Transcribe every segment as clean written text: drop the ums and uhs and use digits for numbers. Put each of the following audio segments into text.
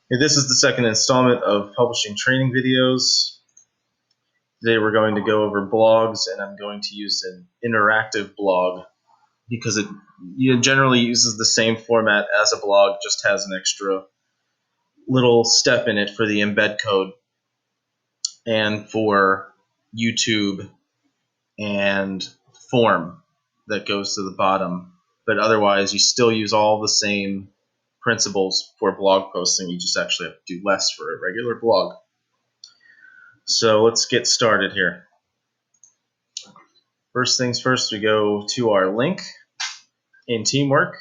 Hey, this is the second installment of publishing training videos. Today we're going to go over blogs, and I'm going to use an interactive blog because it generally uses the same format as a blog, just has an extra little step in it for the embed code and for YouTube and form that goes to the bottom. But otherwise, you still use all the same principles for blog posting. You just actually have to do less for a regular blog. So let's get started here. First things first, we go to our link in Teamwork,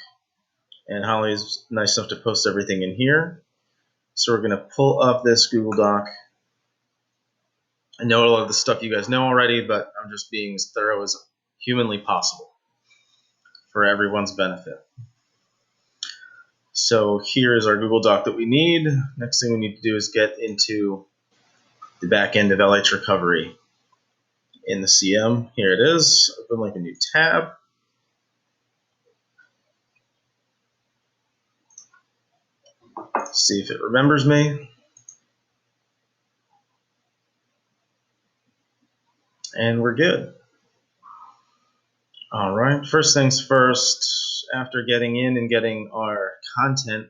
and Holly is nice enough to post everything in here. So we're going to pull up this Google Doc. I know a lot of the stuff you guys know already, but I'm just being as thorough as humanly possible for everyone's benefit. So here is our Google Doc that we need. Next thing we need to do is get into the back end of LH Recovery. In the CM, here it is. Open like a new tab. See if it remembers me. And we're good. All right, first things first, after getting in and getting our content,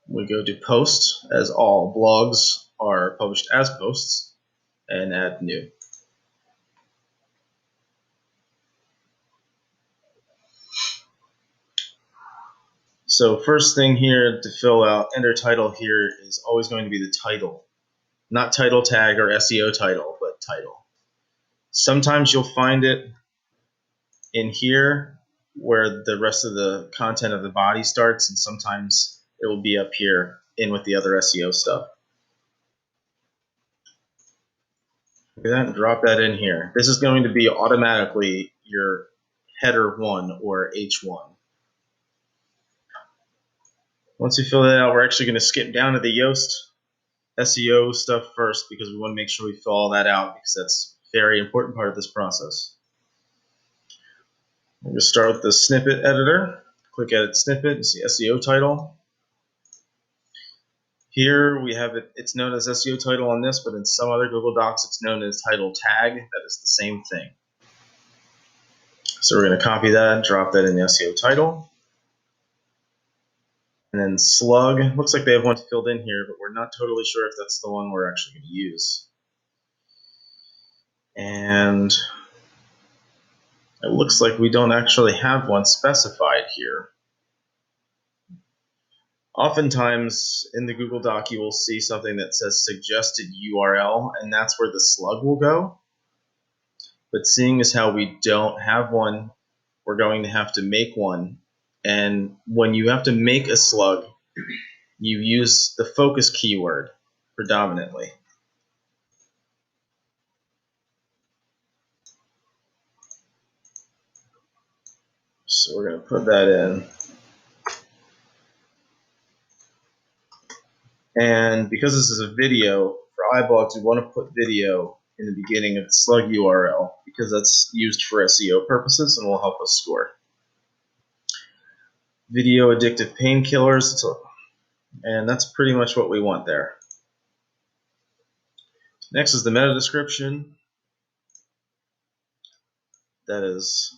we go to post, as all blogs are published as posts, and add new. So first thing here to fill out, enter title here is always going to be the title. Not title tag or SEO title, but title. Sometimes you'll find it in here where the rest of the content of the body starts, and sometimes it will be up here in with the other SEO stuff. Do that and drop that in here. This is going to be automatically your header 1 or H1. Once you fill that out, we're actually going to skip down to the Yoast SEO stuff first because we want to make sure we fill all that out because that's a very important part of this process. We're going to start with the snippet editor. Click Edit Snippet and see SEO title. Here we have it, it's known as SEO title on this, but in some other Google Docs it's known as title tag. That is the same thing. So we're going to copy that, drop that in the SEO title. And then slug, looks like they have one filled in here, but we're not totally sure if that's the one we're actually going to use. And it looks like we don't actually have one specified here. Oftentimes in the Google Doc you will see something that says suggested URL, and that's where the slug will go. But seeing as how we don't have one, we're going to have to make one. And when you have to make a slug, you use the focus keyword predominantly. So we're going to put that in. And because this is a video, for iBlogs, we want to put video in the beginning of the slug URL because that's used for SEO purposes and will help us score. Video addictive painkillers, and that's pretty much what we want there. Next is the meta description. That is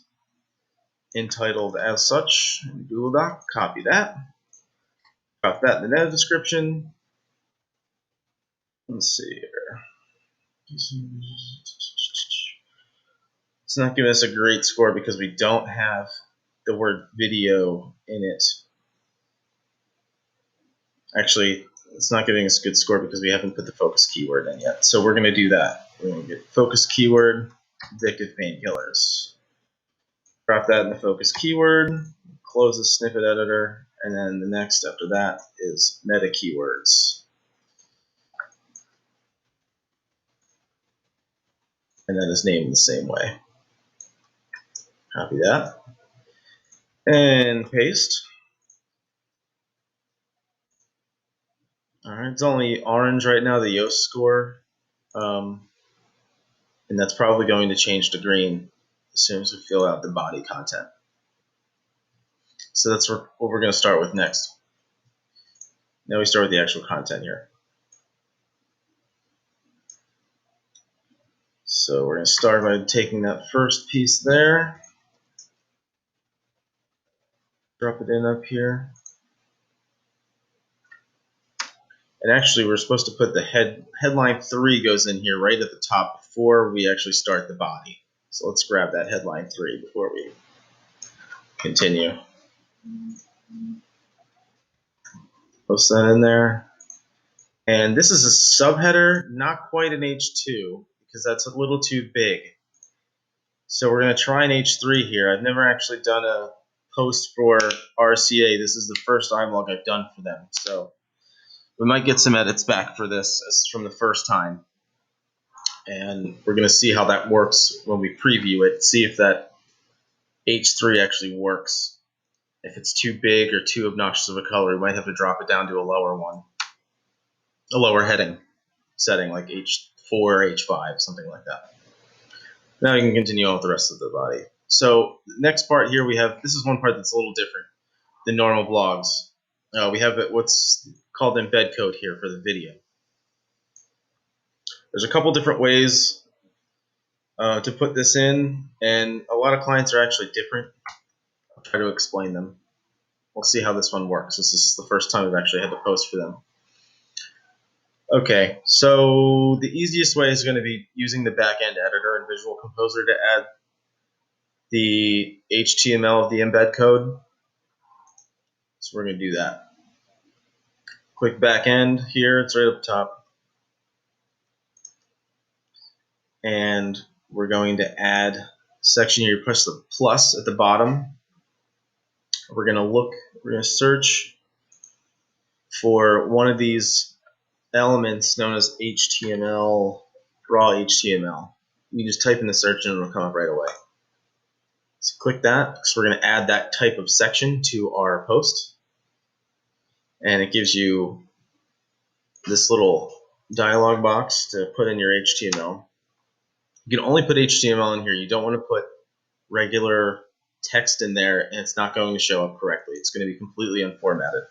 entitled as such in Google Doc. Copy that. Drop that in the meta description. Let's see here. It's not giving us a great score because we don't have the word video in it. Actually, it's not giving us a good score because we haven't put the focus keyword in yet. So we're going to do that. We're going to get focus keyword, addictive painkillers. Drop that in the focus keyword, close the snippet editor, and then the next after that is meta keywords. And that is named the same way. Copy that. And paste. Alright, it's only orange right now, the Yoast score. And that's probably going to change to green as soon as we fill out the body content. So that's what we're going to start with next. Now we start with the actual content here. So we're going to start by taking that first piece there, drop it in up here. And actually, we're supposed to put the headline 3 goes in here right at the top before we actually start the body. So let's grab that headline 3 before we continue. Post that in there. And this is a subheader, not quite an H2, because that's a little too big. So we're going to try an H3 here. I've never actually done a post for RCA. This is the first iBlog I've done for them. So we might get some edits back for this as from the first time. And we're going to see how that works when we preview it, see if that H3 actually works. If it's too big or too obnoxious of a color, we might have to drop it down to a lower one, a lower heading setting like H4 or H5, something like that. Now we can continue on with the rest of the body. So the next part here we have, this is one part that's a little different than normal blogs. We have what's called embed code here for the video. There's a couple different ways to put this in, and a lot of clients are actually different. I'll try to explain them. We'll see how this one works. This is the first time we've actually had to post for them. Okay, so the easiest way is going to be using the backend editor and Visual Composer to add the HTML of the embed code. So we're going to do that. Click backend here, it's right up top. And we're going to add a section here. You press the plus at the bottom. We're going to search for one of these elements known as HTML, raw HTML. You just type in the search and it'll come up right away. So click that, because we're going to add that type of section to our post. And it gives you this little dialog box to put in your HTML. You can only put HTML in here. You don't want to put regular text in there, and it's not going to show up correctly. It's going to be completely unformatted.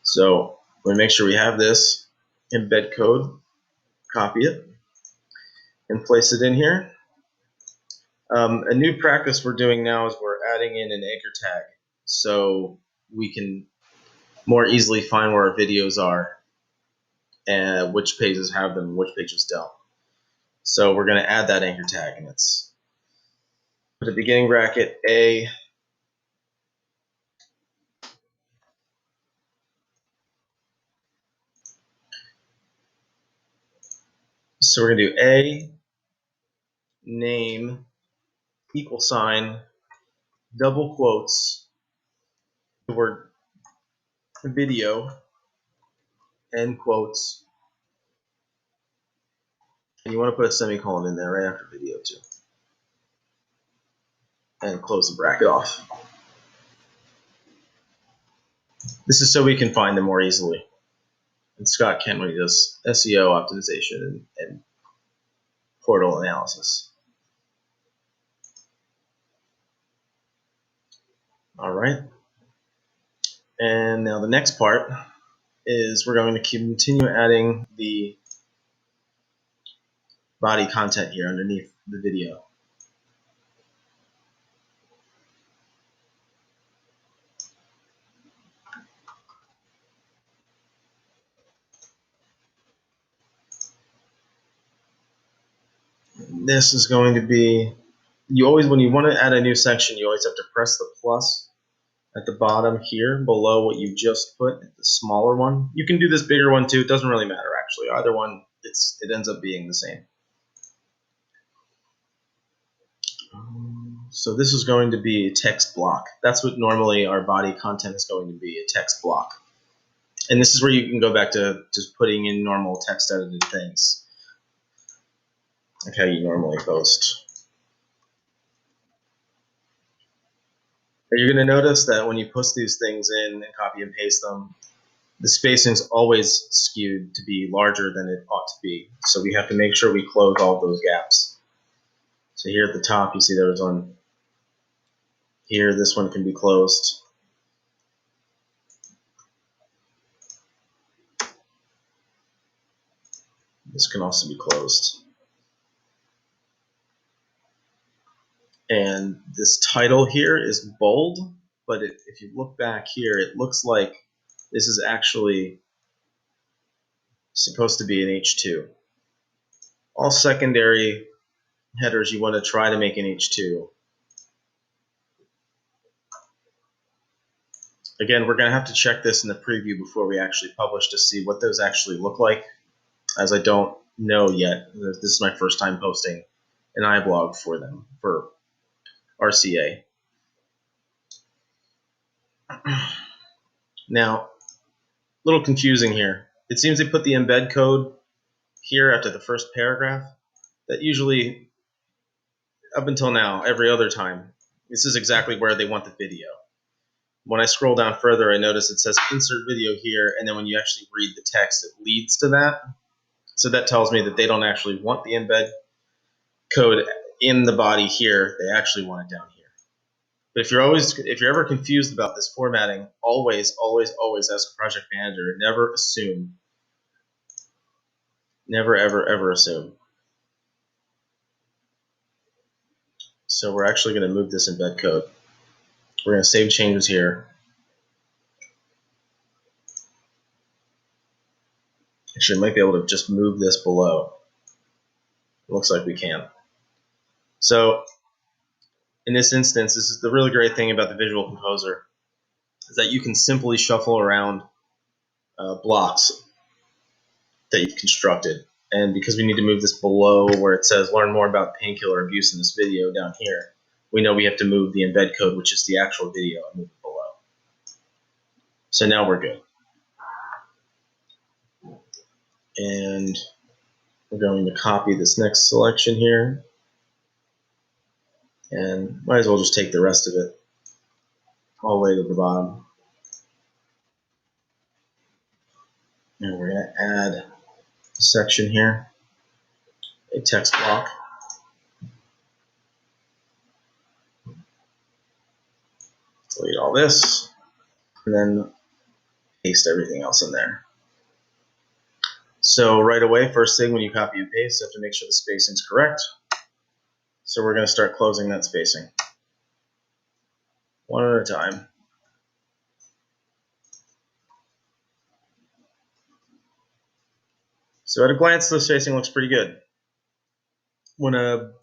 So we're going to make sure we have this embed code, copy it, and place it in here. A new practice we're doing now is we're adding in an anchor tag so we can more easily find where our videos are and which pages have them and which pages don't. So we're going to add that anchor tag, and it's put a beginning bracket A, so we're going to do A, name, equal sign, double quotes, the word video, end quotes, and you want to put a semicolon in there right after video too, and close the bracket off. This is so we can find them more easily. And Scott Kenway does SEO optimization and portal analysis. All right. And now the next part is we're going to continue adding the body content here underneath the video. This is going to be, when you want to add a new section, you always have to press the plus at the bottom here below what you just put, the smaller one. You can do this bigger one too. It doesn't really matter actually. Either one, it ends up being the same. So this is going to be a text block. That's what normally our body content is going to be, a text block. And this is where you can go back to just putting in normal text edited things, like how you normally post. But you're going to notice that when you post these things in and copy and paste them, the spacing is always skewed to be larger than it ought to be. So we have to make sure we close all those gaps. So here at the top, you see there was one here. This one can be closed. This can also be closed. And this title here is bold, but if you look back here, it looks like this is actually supposed to be an H2. All secondary headers you want to try to make an H2. Again, we're going to have to check this in the preview before we actually publish to see what those actually look like, as I don't know yet. This is my first time posting an iBlog for them, for RCA. Now, a little confusing here. It seems they put the embed code here after the first paragraph. That usually, up until now, every other time, this is exactly where they want the video. When I scroll down further, I notice it says insert video here, and then when you actually read the text, it leads to that. So that tells me that they don't actually want the embed code in the body here. They actually want it down here. But if you're ever confused about this formatting, always ask a project manager. Never assume. Never, ever assume. So we're actually going to move this embed code. We're going to save changes here. Actually, I might be able to just move this below. It looks like we can. So in this instance, this is the really great thing about the Visual Composer, is that you can simply shuffle around blocks that you've constructed. And because we need to move this below where it says learn more about painkiller abuse in this video down here, we know we have to move the embed code, which is the actual video, and move it below. So now we're good. And we're going to copy this next selection here. And might as well just take the rest of it all the way to the bottom. And we're going to add a section here, a text block. Delete all this, and then paste everything else in there. So right away, first thing when you copy and paste, you have to make sure the spacing is correct. So we're going to start closing that spacing one at a time. So at a glance, the spacing looks pretty good. Want to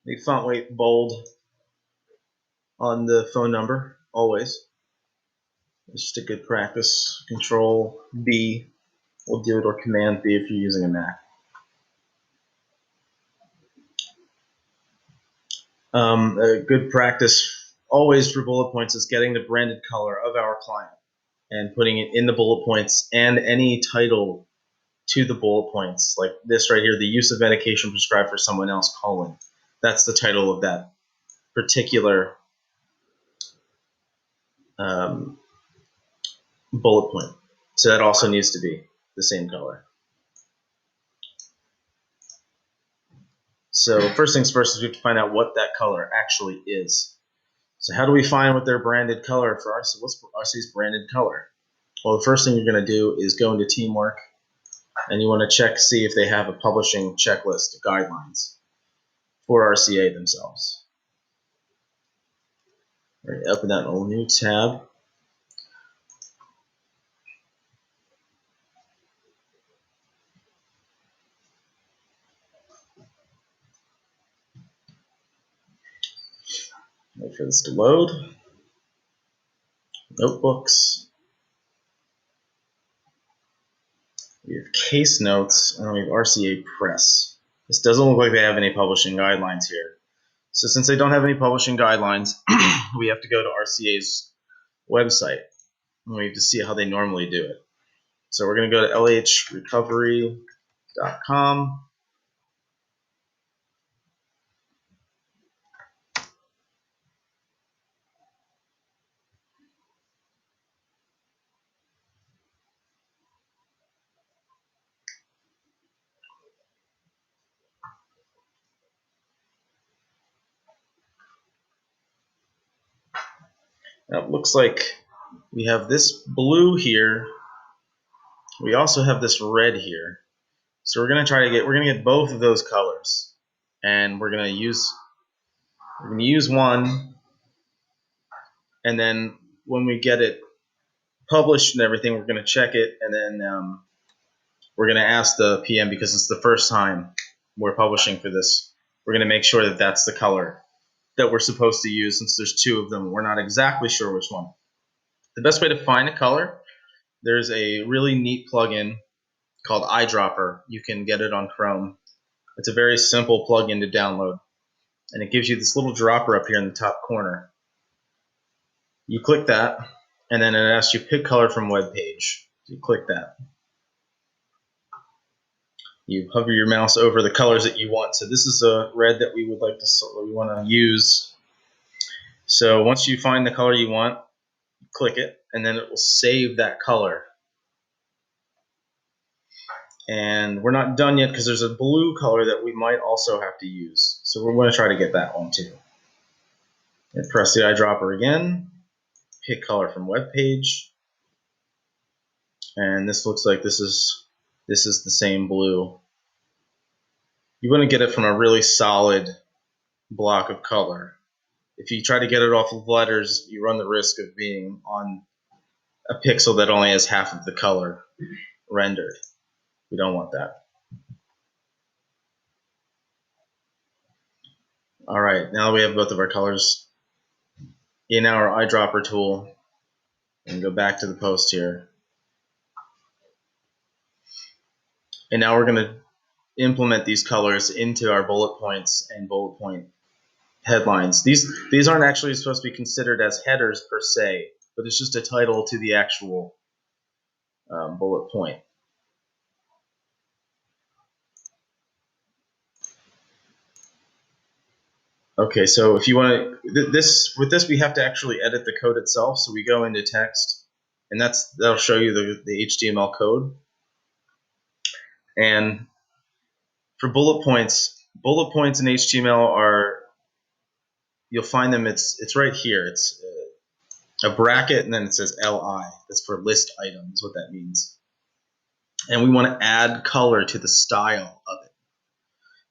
make font weight bold on the phone number, always. It's just a good practice. Control B will do it, or Command B if you're using a Mac. A good practice always for bullet points is getting the branded color of our client and putting it in the bullet points and any title to the bullet points, like this right here, the use of medication prescribed for someone else, colon. That's the title of that particular bullet point. So that also needs to be the same color. So first things first is we have to find out what that color actually is. So how do we find what their branded color for RC? What's RC's branded color? Well, the first thing you're going to do is go into Teamwork, and you want to check, see if they have a publishing checklist guidelines for RCA themselves. All right, open that in a new tab. Wait for this to load. Notebooks. We have case notes, and we have RCA Press. This doesn't look like they have any publishing guidelines here. So since they don't have any publishing guidelines, we have to go to RCA's website, and we have to see how they normally do it. So we're going to go to lhrecovery.com. Now it looks like we have this blue here. We also have this red here. So we're gonna get both of those colors, and we're gonna use one, and then when we get it published and everything, we're gonna check it, and then we're gonna ask the PM, because it's the first time we're publishing for this. We're gonna make sure that that's the color that we're supposed to use, since there's two of them. We're not exactly sure which one. The best way to find a color, there's a really neat plugin called iDropper. You can get it on Chrome. It's a very simple plugin to download, and it gives you this little dropper up here in the top corner. You click that, and then it asks you pick color from web page. So you click that. You hover your mouse over the colors that you want. So this is a red that we want to use. So once you find the color you want, click it, and then it will save that color. And we're not done yet, because there's a blue color that we might also have to use. So we're going to try to get that one too. And press the eyedropper again, pick color from web page, and this looks like this is the same blue. You want to get it from a really solid block of color. If you try to get it off of letters, you run the risk of being on a pixel that only has half of the color rendered. We don't want that. All right, now we have both of our colors in our eyedropper tool, and go back to the post here. And now we're going to implement these colors into our bullet points and bullet point headlines. These aren't actually supposed to be considered as headers per se, but it's just a title to the actual bullet point. Okay, so if you want to, with this we have to actually edit the code itself. So we go into text, and that'll show you the HTML code. And for bullet points in HTML are, you'll find them. It's right here. It's a bracket, and then it says LI. That's for list item, is what that means. And we want to add color to the style of it.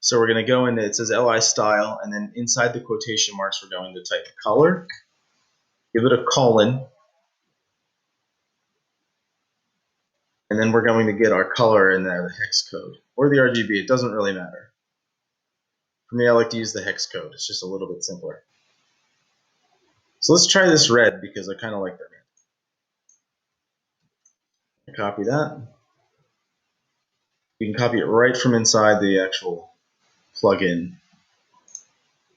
So we're going to go into, it says LI style, and then inside the quotation marks, we're going to type color, give it a colon, and then we're going to get our color in there, the hex code, or the RGB. It doesn't really matter. For me, I like to use the hex code. It's just a little bit simpler. So let's try this red, because I kind of like the red. Copy that. You can copy it right from inside the actual plugin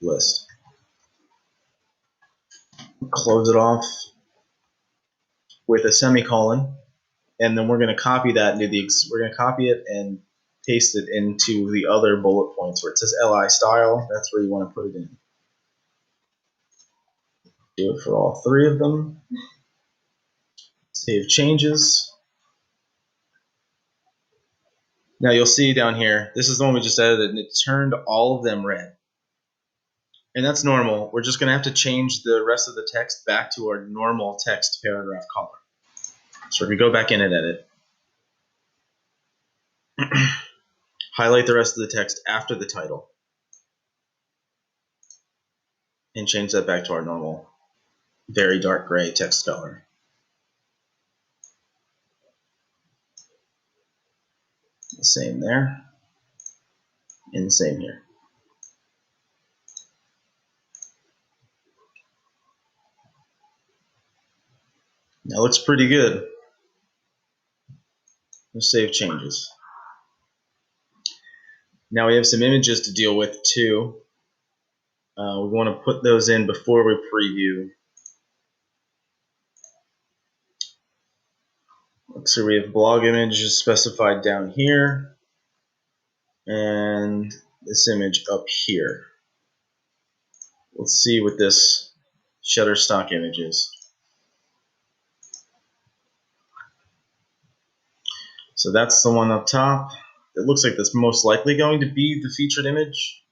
list. Close it off with a semicolon, and then we're going to copy that into we're going to copy it and paste it into the other bullet points where it says LI style. That's where you want to put it in. Do it for all three of them. Save changes. Now you'll see down here, this is the one we just edited, and it turned all of them red. And that's normal. We're just going to have to change the rest of the text back to our normal text paragraph color. So we're going to go back in and edit. Highlight the rest of the text after the title, and change that back to our normal, very dark gray text color. The same there, and the same here. That looks pretty good. Let's save changes. Now we have some images to deal with too. We want to put those in before we preview. So we have blog images specified down here, and this image up here. Let's see what this Shutterstock image is. So that's the one up top. It looks like that's most likely going to be the featured image.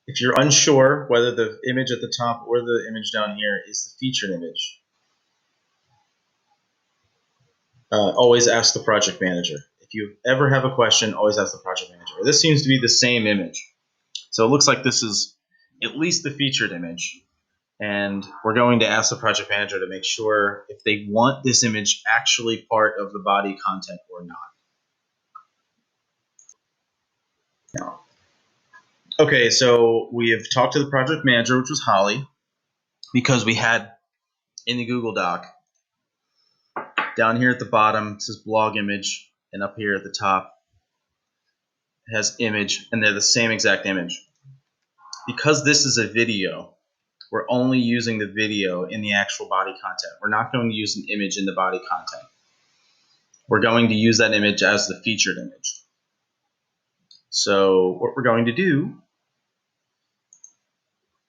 If you're unsure whether the image at the top or the image down here is the featured image, always ask the project manager. you ever have a question, always ask the project manager. This seems to be the same image. So it looks like this is at least the featured image. And we're going to ask the project manager to make sure if they want this image actually part of the body content or not. No. Okay, so we have talked to the project manager, which was Holly, because we had in the Google Doc, down here at the bottom, it says blog image, and up here at the top, it has image, and they're the same exact image. Because this is a video, we're only using the video in the actual body content. We're not going to use an image in the body content. We're going to use that image as the featured image. So what we're going to do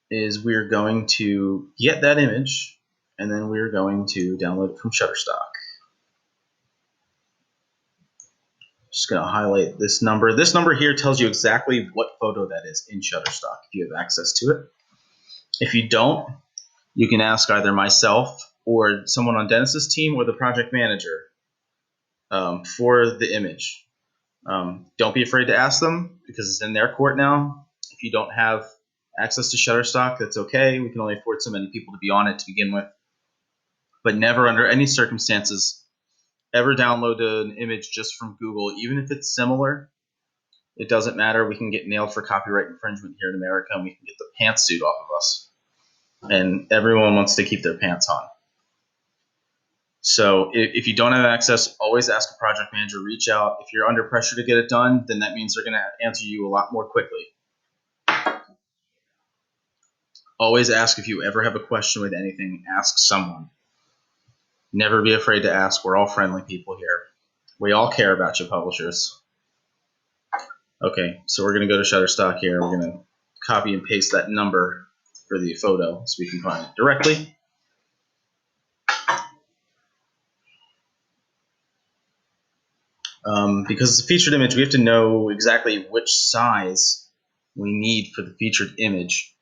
is we're going to get that image, and then we're going to download it from Shutterstock. Just going to highlight this number. This number here tells you exactly what photo that is in Shutterstock if you have access to it. If you don't, you can ask either myself or someone on Dennis's team or the project manager for the image. Don't be afraid to ask them because it's in their court now. If you don't have access to Shutterstock, that's okay. We can only afford so many people to be on it to begin with. But never under any circumstances ever download an image just from Google, even if it's similar. It doesn't matter. We can get nailed for copyright infringement here in America, and we can get the pantsuit off of us. And everyone wants to keep their pants on. So if you don't have access, always ask a project manager, reach out. If you're under pressure to get it done, then that means they're going to answer you a lot more quickly. Always ask if you ever have a question with anything, ask someone. Never be afraid to ask. We're all friendly people here. We all care about you, publishers. Okay, so we're going to go to Shutterstock here. We're going to copy and paste that number for the photo so we can find it directly. Because it's a featured image, we have to know exactly which size we need for the featured image.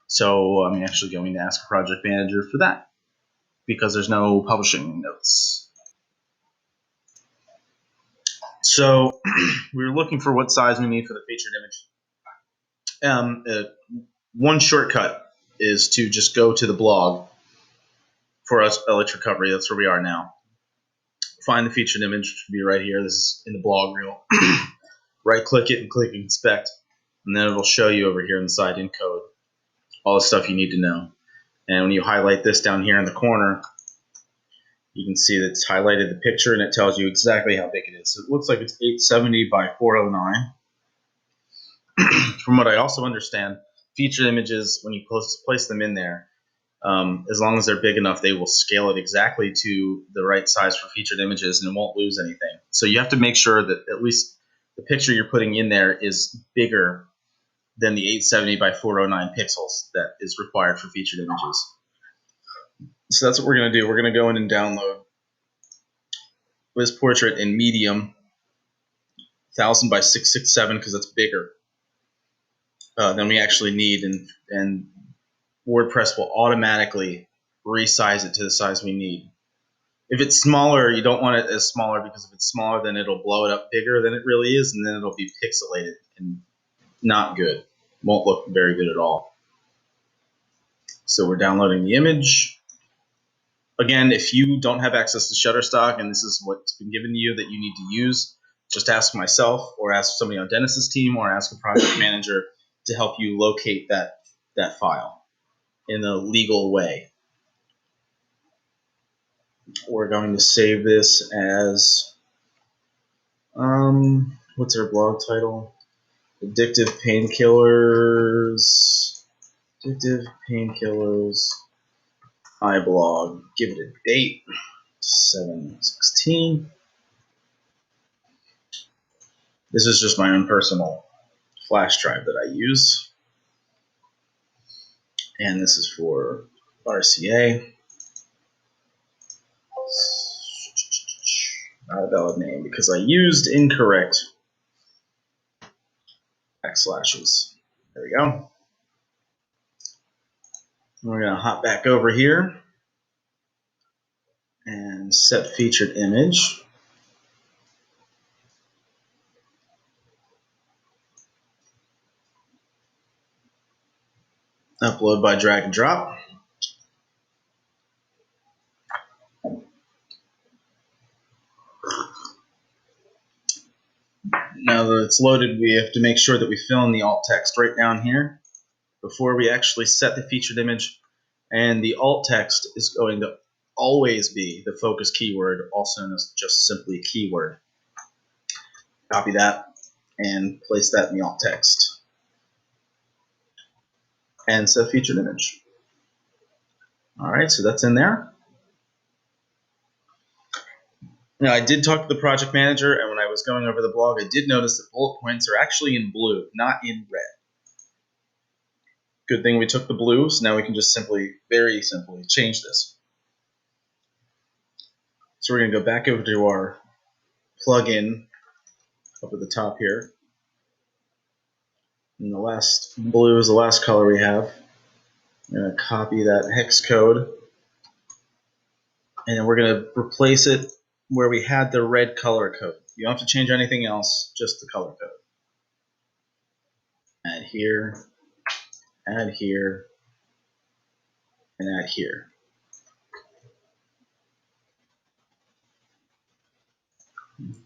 So I'm actually going to ask a project manager for that because there's no publishing notes. So we were looking for what size we need for the featured image. One shortcut is to just go to the blog for us, Electric Recovery. That's where we are now. Find the featured image, which will be right here. This is in the blog reel. Right-click it and click Inspect, and then it'll show you over here in the side in code all the stuff you need to know. And when you highlight this down here in the corner, you can see that it's highlighted the picture and it tells you exactly how big it is. So it looks like it's 870 by 409. From what I also understand, featured images, when you place them in there, as long as they're big enough, they will scale it exactly to the right size for featured images and it won't lose anything. So you have to make sure that at least the picture you're putting in there is bigger than the 870 by 409 pixels that is required for featured images. So that's what we're going to do. We're going to go in and download this portrait in medium, 1000 by 667, because that's bigger than we actually need, and WordPress will automatically resize it to the size we need. If it's smaller, you don't want it as smaller, because if it's smaller, then it'll blow it up bigger than it really is, and then it'll be pixelated and not good. Won't look very good at all. So we're downloading the image. Again, if you don't have access to Shutterstock and this is what's been given to you that you need to use, just ask myself or ask somebody on Dennis's team or ask a project manager to help you locate that file in a legal way. We're going to save this as, what's our blog title? Addictive Painkillers, iBlog. Give it a date, 7/16. This is just my own personal flash drive that I use. And this is for RCA. Not a valid name because I used incorrect backslashes. There we go. We're going to hop back over here and set featured image. Upload by drag and drop. Now that it's loaded, we have to make sure that we fill in the alt text right down here before we actually set the featured image. And the alt text is going to always be the focus keyword, also known as just simply keyword. Copy that and place that in the alt text. And set featured image. All right, so that's in there. Now, I did talk to the project manager, and when I was going over the blog, I did notice that bullet points are actually in blue, not in red. Good thing we took the blue, so now we can just simply, very simply, change this. So we're going to go back over to our plugin up at the top here. And the last blue is the last color we have. I'm going to copy that hex code, and then we're going to replace it where we had the red color code. You don't have to change anything else, just the color code. Add here, and add here.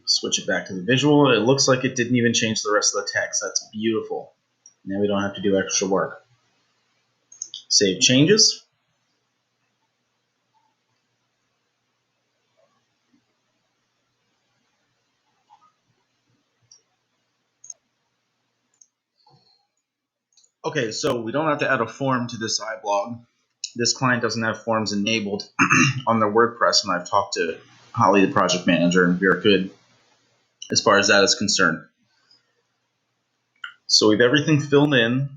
Switch it back to the visual. It looks like it didn't even change the rest of the text. That's beautiful. Now we don't have to do extra work. Save changes. Okay, so we don't have to add a form to this iBlog. This client doesn't have forms enabled on their WordPress, and I've talked to Holly, the project manager, and we're good as far as that is concerned. So we've everything filled in.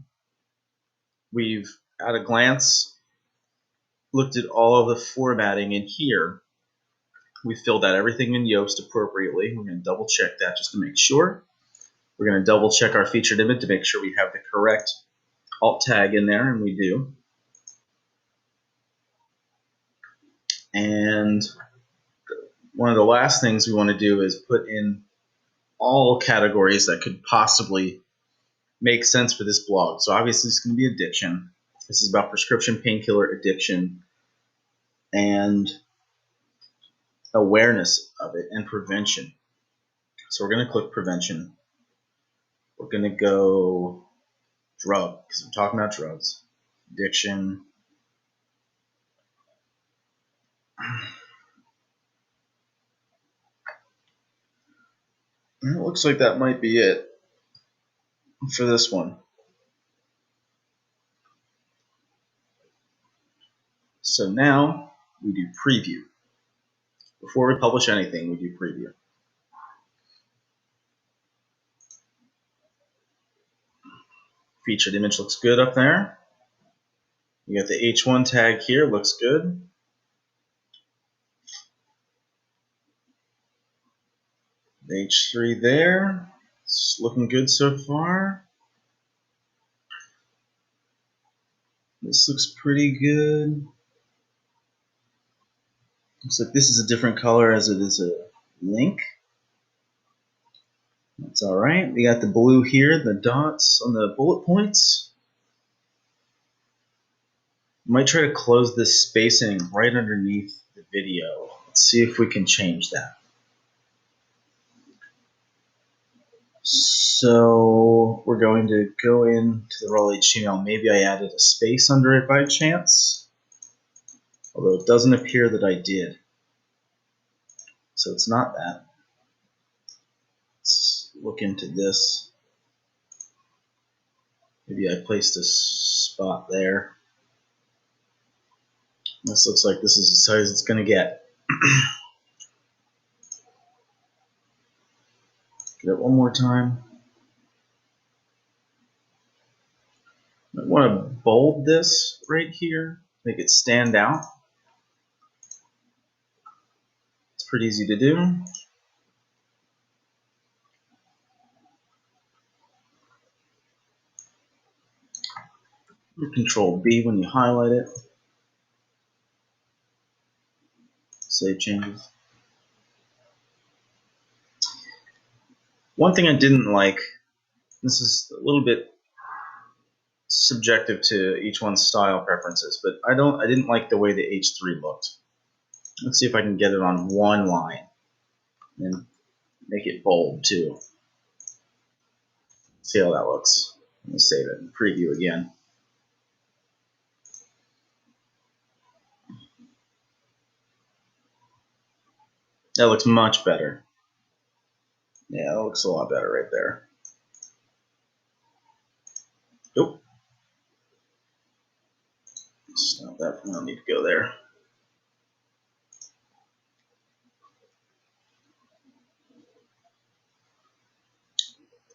We've, at a glance, looked at all of the formatting in here. We filled out everything in Yoast appropriately. We're going to double check that just to make sure. We're going to double check our featured image to make sure we have the correct alt tag in there, and we do. And one of the last things we want to do is put in all categories that could possibly make sense for this blog. So obviously it's going to be addiction. This is about prescription painkiller addiction and awareness of it and prevention. So we're going to click prevention. We're going to go drug, because we're talking about drugs. Addiction. And it looks like that might be it for this one. So now we do preview. Before we publish anything, we do preview. Featured image looks good up there. You got the H1 tag here, looks good. The H3 there, it's looking good so far. This looks pretty good. Looks like this is a different color as it is a link. That's all right. We got the blue here, the dots on the bullet points. Might try to close this spacing right underneath the video. Let's see if we can change that. So we're going to go into the raw HTML. Maybe I added a space under it by chance, although it doesn't appear that I did. So it's not that. Let's look into this. Maybe I placed a spot there. This looks like this is the size it's going to get. Get it one more time. I want to bold this right here, make it stand out. It's pretty easy to do. Control B when you highlight it. Save changes. One thing I didn't like, this is a little bit subjective to each one's style preferences, but I didn't like the way the H3 looked. Let's see if I can get it on one line and make it bold too. See how that looks. Let me save it and preview again. That looks much better. Yeah, that looks a lot better right there. Nope. Stop that. I don't need to go there.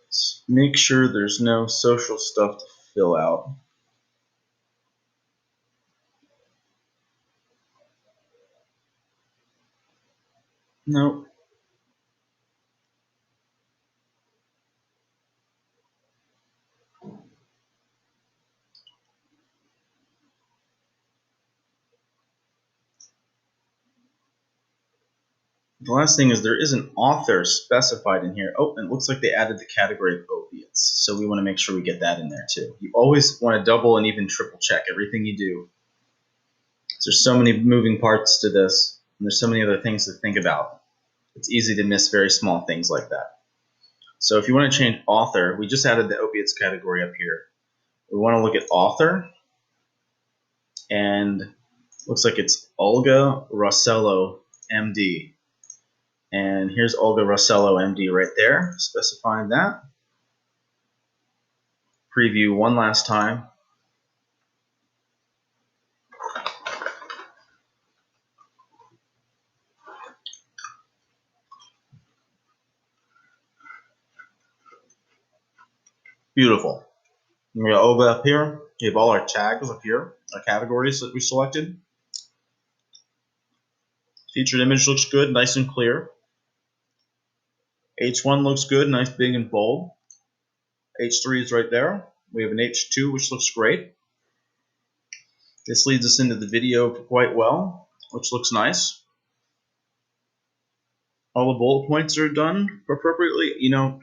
Let's make sure there's no social stuff to fill out. Nope. The last thing is there is an author specified in here. Oh, and it looks like they added the category of opiates. So we want to make sure we get that in there too. You always want to double and even triple check everything you do. There's so many moving parts to this, and there's so many other things to think about. It's easy to miss very small things like that. So if you want to change author, we just added the opiates category up here. We want to look at author, and looks like it's Olga Rossello, MD. And here's Olga Rossello, MD right there, specifying that. Preview one last time. Beautiful. We got Olga up here. You have all our tags up here, our categories that we selected. Featured image looks good, nice and clear. H1 looks good, nice, big, and bold. H3 is right there. We have an H2, which looks great. This leads us into the video quite well, which looks nice. All the bullet points are done appropriately. You know,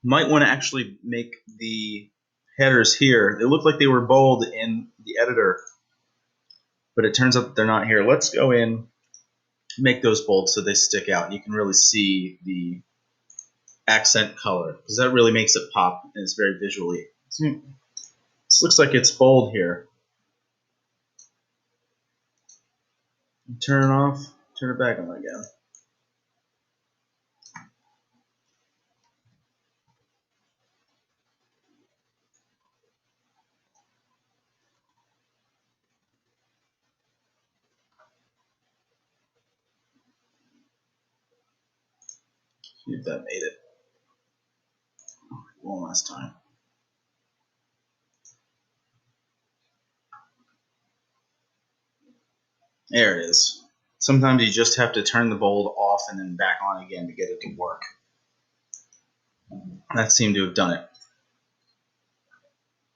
might want to actually make the headers here. They look like they were bold in the editor, but it turns out that they're not here. Let's go in, make those bold so they stick out. You can really see the accent color because that really makes it pop and it's very visually. This looks like it's bold here. Turn it off, turn it back on again. See if that made it. One last time. There it is. Sometimes you just have to turn the bold off and then back on again to get it to work. That seemed to have done it.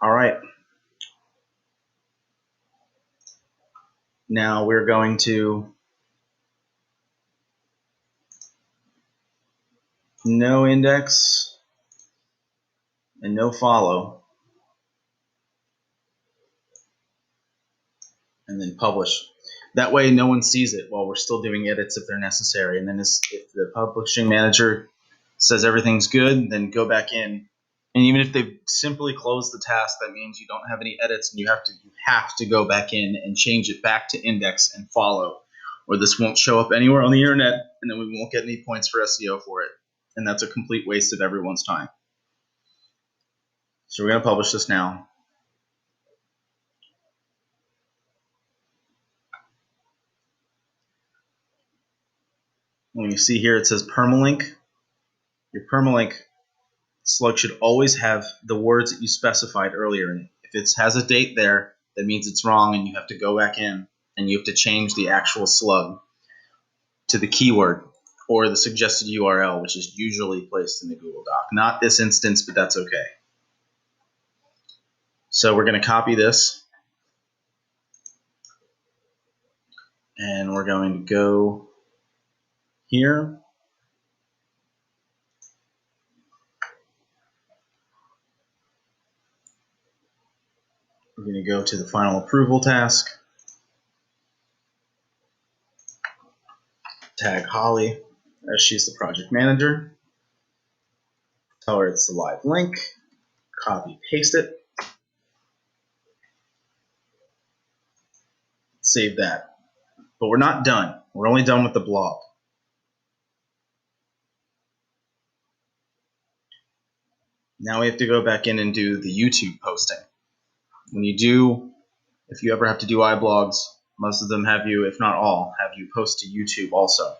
All right. Now we're going to no index and no follow, and then publish. That way no one sees it while we're still doing edits if they're necessary. And then if the publishing manager says everything's good, then go back in. And even if they've simply closed the task, that means you don't have any edits and you have to go back in and change it back to index and follow, or this won't show up anywhere on the internet and then we won't get any points for SEO for it. And that's a complete waste of everyone's time. So we're going to publish this now. When you see here it says permalink, your permalink slug should always have the words that you specified earlier in it. If it has a date there, that means it's wrong and you have to go back in and you have to change the actual slug to the keyword or the suggested URL, which is usually placed in the Google Doc. Not this instance, but that's okay. So we're going to copy this and we're going to go here. We're going to go to the final approval task. Tag Holly as she's the project manager. Tell her it's the live link. Copy, paste it. Save that. But we're not done. We're only done with the blog. Now we have to go back in and do the YouTube posting. When you do, if you ever have to do iBlogs, most of them have you, if not all, have you post to YouTube also.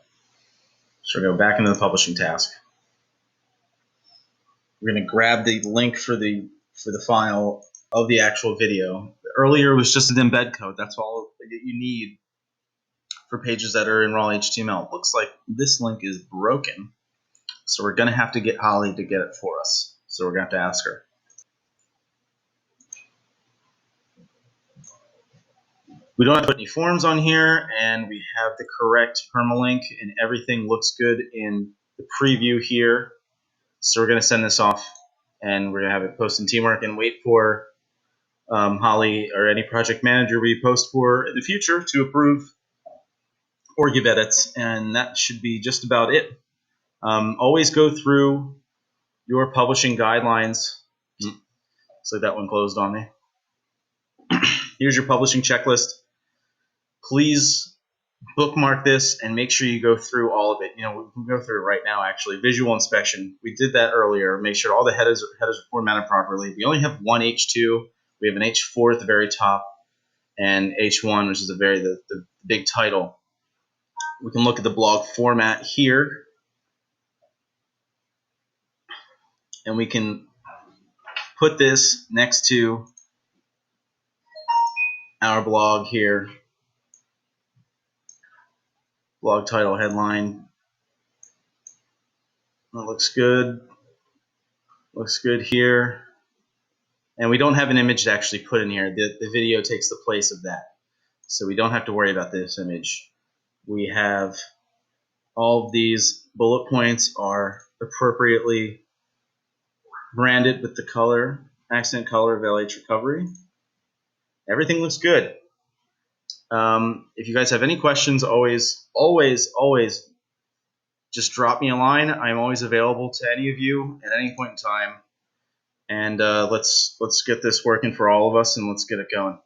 So we're going to go back into the publishing task. We're going to grab the link for the file of the actual video. Earlier it was just an embed code. That's all that you need for pages that are in raw HTML. It looks like this link is broken. So we're going to have to get Holly to get it for us. So we're going to have to ask her. We don't have to put any forms on here, and we have the correct permalink, and everything looks good in the preview here. So we're going to send this off, and we're going to have it post in Teamwork and wait for Holly or any project manager we post for in the future to approve or give edits, and that should be just about it. Always go through your publishing guidelines. Looks like that one closed on me. Here's your publishing checklist. Please bookmark this and make sure you go through all of it. You know, we can go through it right now, actually. Visual inspection. We did that earlier. Make sure all the headers are formatted properly. We only have one H2. We have an H4 at the very top and H1, which is the big title. We can look at the blog format here, and we can put this next to our blog here. Blog title, headline. That looks good. Looks good here. And we don't have an image to actually put in here. The video takes the place of that. So we don't have to worry about this image. We have all of these bullet points are appropriately branded with the color, accent color of LH Recovery. Everything looks good. If you guys have any questions, always just drop me a line. I'm always available to any of you at any point in time. And let's get this working for all of us, and let's get it going.